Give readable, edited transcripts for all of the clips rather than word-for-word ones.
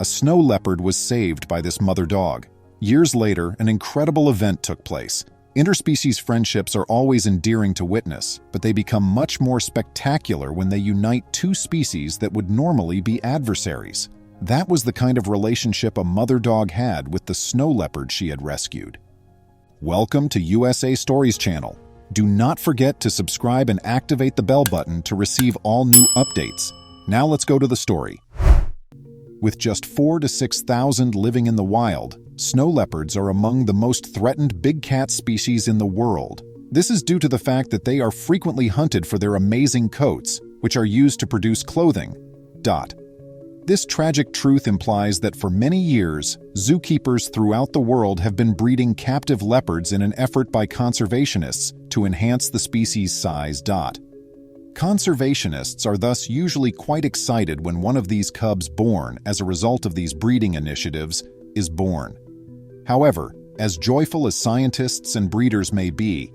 a snow leopard was saved by this mother dog. Years later, an incredible event took place. Interspecies friendships are always endearing to witness, but they become much more spectacular when they unite two species that would normally be adversaries. That was the kind of relationship a mother dog had with the snow leopard she had rescued. Welcome to USA Stories channel. Do not forget to subscribe and activate the bell button to receive all new updates. Now let's go to the story. With just 4,000 to 6,000 living in the wild, snow leopards are among the most threatened big cat species in the world. This is due to the fact that they are frequently hunted for their amazing coats, which are used to produce clothing. This tragic truth implies that for many years, zookeepers throughout the world have been breeding captive leopards in an effort by conservationists to enhance the species' size. Conservationists are thus usually quite excited when one of these cubs born as a result of these breeding initiatives is born. However, as joyful as scientists and breeders may be,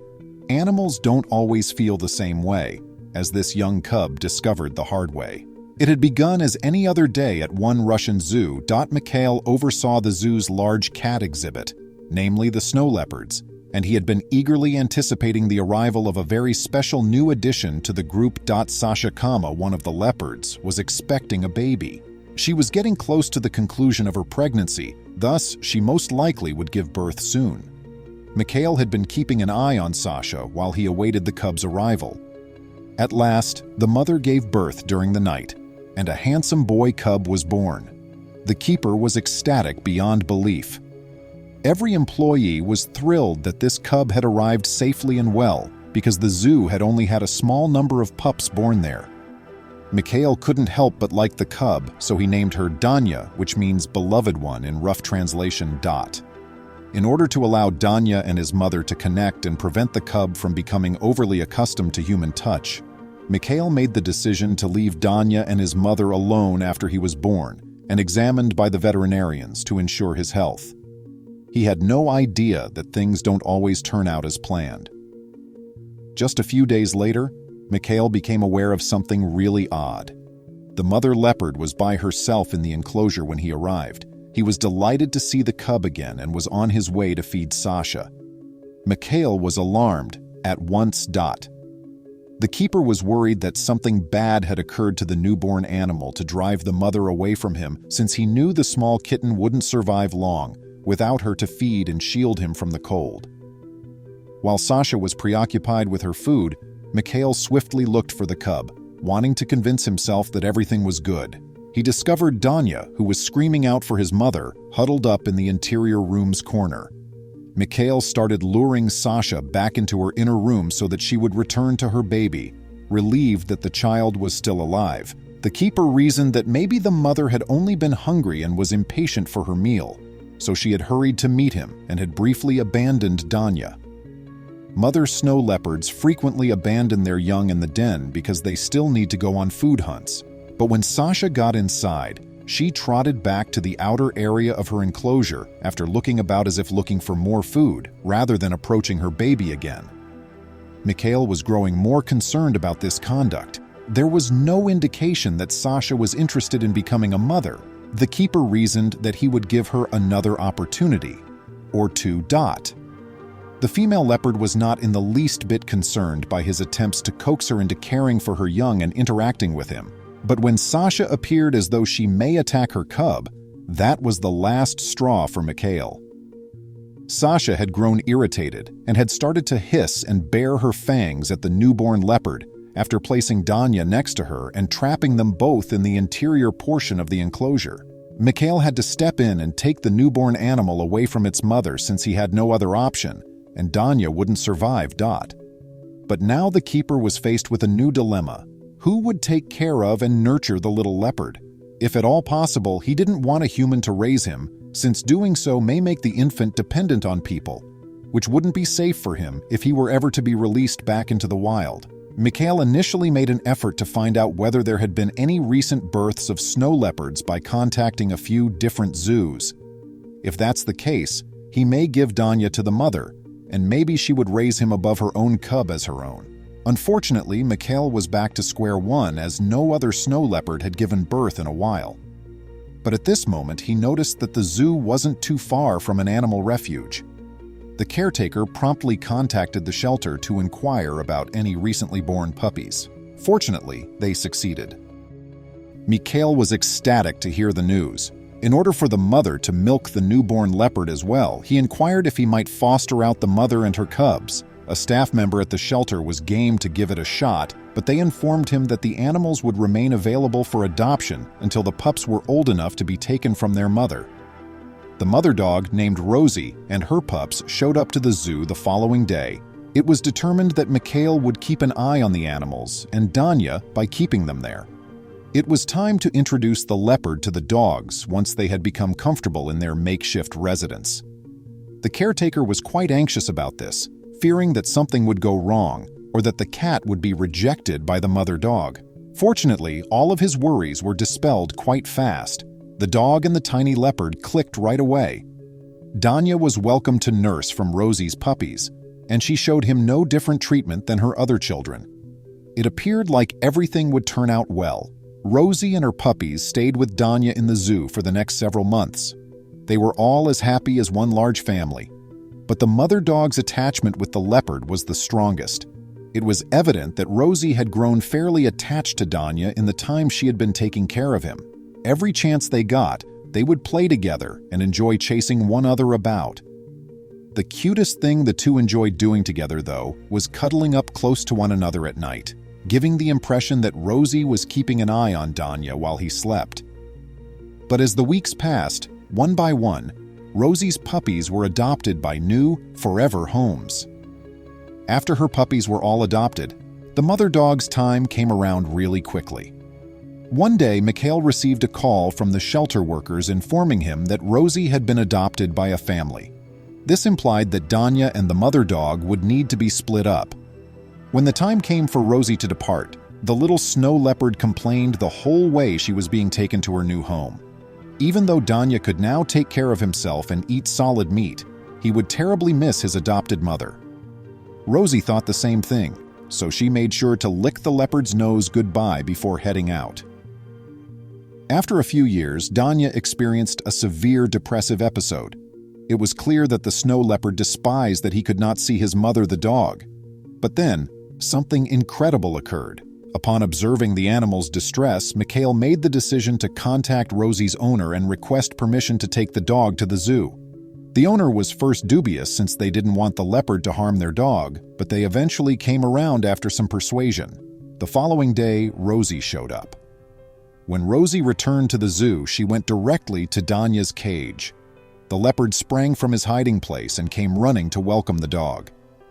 animals don't always feel the same way, as this young cub discovered the hard way. It had begun as any other day at one Russian zoo. Mikhail oversaw the zoo's large cat exhibit, namely the snow leopards, and he had been eagerly anticipating the arrival of a very special new addition to the group. Sasha, one of the leopards, was expecting a baby. She was getting close to the conclusion of her pregnancy, thus she most likely would give birth soon. Mikhail had been keeping an eye on Sasha while he awaited the cub's arrival. At last, the mother gave birth during the night, and a handsome boy cub was born. The keeper was ecstatic beyond belief. Every employee was thrilled that this cub had arrived safely and well, because the zoo had only had a small number of pups born there. Mikhail couldn't help but like the cub, so he named her Danya, which means beloved one in rough translation. In order to allow Danya and his mother to connect and prevent the cub from becoming overly accustomed to human touch, Mikhail made the decision to leave Danya and his mother alone after he was born and examined by the veterinarians to ensure his health. He had no idea that things don't always turn out as planned. Just a few days later, Mikhail became aware of something really odd. The mother leopard was by herself in the enclosure when he arrived. He was delighted to see the cub again and was on his way to feed Sasha. Mikhail was alarmed at once. The keeper was worried that something bad had occurred to the newborn animal to drive the mother away from him, since he knew the small kitten wouldn't survive long without her to feed and shield him from the cold. While Sasha was preoccupied with her food, Mikhail swiftly looked for the cub, wanting to convince himself that everything was good. He discovered Danya, who was screaming out for his mother, huddled up in the interior room's corner. Mikhail started luring Sasha back into her inner room so that she would return to her baby. Relieved that the child was still alive, the keeper reasoned that maybe the mother had only been hungry and was impatient for her meal, so she had hurried to meet him and had briefly abandoned Danya. Mother snow leopards frequently abandon their young in the den because they still need to go on food hunts. But when Sasha got inside, she trotted back to the outer area of her enclosure after looking about as if looking for more food, rather than approaching her baby again. Mikhail was growing more concerned about this conduct. There was no indication that Sasha was interested in becoming a mother. The keeper reasoned that he would give her another opportunity, or two. The female leopard was not in the least bit concerned by his attempts to coax her into caring for her young and interacting with him. But when Sasha appeared as though she may attack her cub, that was the last straw for Mikhail. Sasha had grown irritated and had started to hiss and bare her fangs at the newborn leopard after placing Danya next to her and trapping them both in the interior portion of the enclosure. Mikhail had to step in and take the newborn animal away from its mother since he had no other option, and Danya wouldn't survive. But now the keeper was faced with a new dilemma. Who would take care of and nurture the little leopard? If at all possible, he didn't want a human to raise him, since doing so may make the infant dependent on people, which wouldn't be safe for him if he were ever to be released back into the wild. Mikhail initially made an effort to find out whether there had been any recent births of snow leopards by contacting a few different zoos. If that's the case, he may give Danya to the mother, and maybe she would raise him above her own cub as her own. Unfortunately, Mikhail was back to square one as no other snow leopard had given birth in a while. But at this moment, he noticed that the zoo wasn't too far from an animal refuge. The caretaker promptly contacted the shelter to inquire about any recently born puppies. Fortunately, they succeeded. Mikhail was ecstatic to hear the news. In order for the mother to milk the newborn leopard as well, he inquired if he might foster out the mother and her cubs. A staff member at the shelter was game to give it a shot, but they informed him that the animals would remain available for adoption until the pups were old enough to be taken from their mother. The mother dog, named Rosie, and her pups showed up to the zoo the following day. It was determined that Mikhail would keep an eye on the animals, and Danya by keeping them there. It was time to introduce the leopard to the dogs once they had become comfortable in their makeshift residence. The caretaker was quite anxious about this, fearing that something would go wrong or that the cat would be rejected by the mother dog. Fortunately, all of his worries were dispelled quite fast. The dog and the tiny leopard clicked right away. Danya was welcome to nurse from Rosie's puppies, and she showed him no different treatment than her other children. It appeared like everything would turn out well. Rosie and her puppies stayed with Danya in the zoo for the next several months. They were all as happy as one large family. But the mother dog's attachment with the leopard was the strongest. It was evident that Rosie had grown fairly attached to Danya in the time she had been taking care of him. Every chance they got, they would play together and enjoy chasing one another about. The cutest thing the two enjoyed doing together, though, was cuddling up close to one another at night, giving the impression that Rosie was keeping an eye on Danya while he slept. But as the weeks passed, one by one, Rosie's puppies were adopted by new, forever homes. After her puppies were all adopted, the mother dog's time came around really quickly. One day, Mikhail received a call from the shelter workers informing him that Rosie had been adopted by a family. This implied that Danya and the mother dog would need to be split up. When the time came for Rosie to depart, the little snow leopard complained the whole way she was being taken to her new home. Even though Danya could now take care of himself and eat solid meat, he would terribly miss his adopted mother. Rosie thought the same thing, so she made sure to lick the leopard's nose goodbye before heading out. After a few years, Danya experienced a severe depressive episode. It was clear that the snow leopard despised that he could not see his mother, the dog. But then, something incredible occurred. Upon observing the animal's distress, Mikhail made the decision to contact Rosie's owner and request permission to take the dog to the zoo. The owner was first dubious since they didn't want the leopard to harm their dog, but they eventually came around after some persuasion. The following day, Rosie showed up. When Rosie returned to the zoo, she went directly to Danya's cage. The leopard sprang from his hiding place and came running to welcome the dog.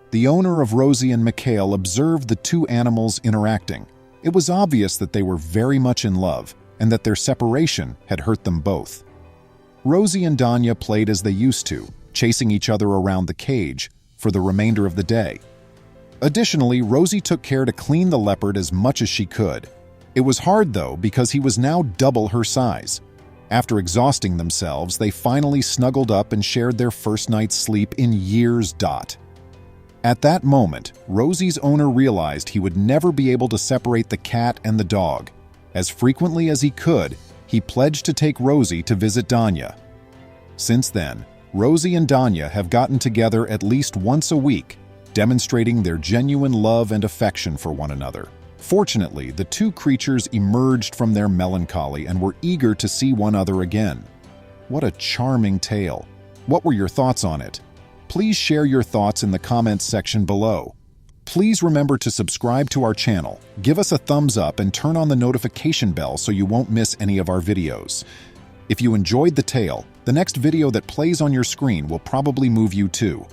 The owner of Rosie and Mikhail observed the two animals interacting. It was obvious that they were very much in love and that their separation had hurt them both. Rosie and Danya played as they used to, chasing each other around the cage for the remainder of the day. Additionally, Rosie took care to clean the leopard as much as she could. It was hard, though, because he was now double her size. After exhausting themselves, they finally snuggled up and shared their first night's sleep in years. At that moment, Rosie's owner realized he would never be able to separate the cat and the dog. As frequently as he could, he pledged to take Rosie to visit Danya. Since then, Rosie and Danya have gotten together at least once a week, demonstrating their genuine love and affection for one another. Fortunately, the two creatures emerged from their melancholy and were eager to see one another again. What a charming tale. What were your thoughts on it? Please share your thoughts in the comments section below. Please remember to subscribe to our channel, give us a thumbs up, and turn on the notification bell so you won't miss any of our videos. If you enjoyed the tale, the next video that plays on your screen will probably move you too.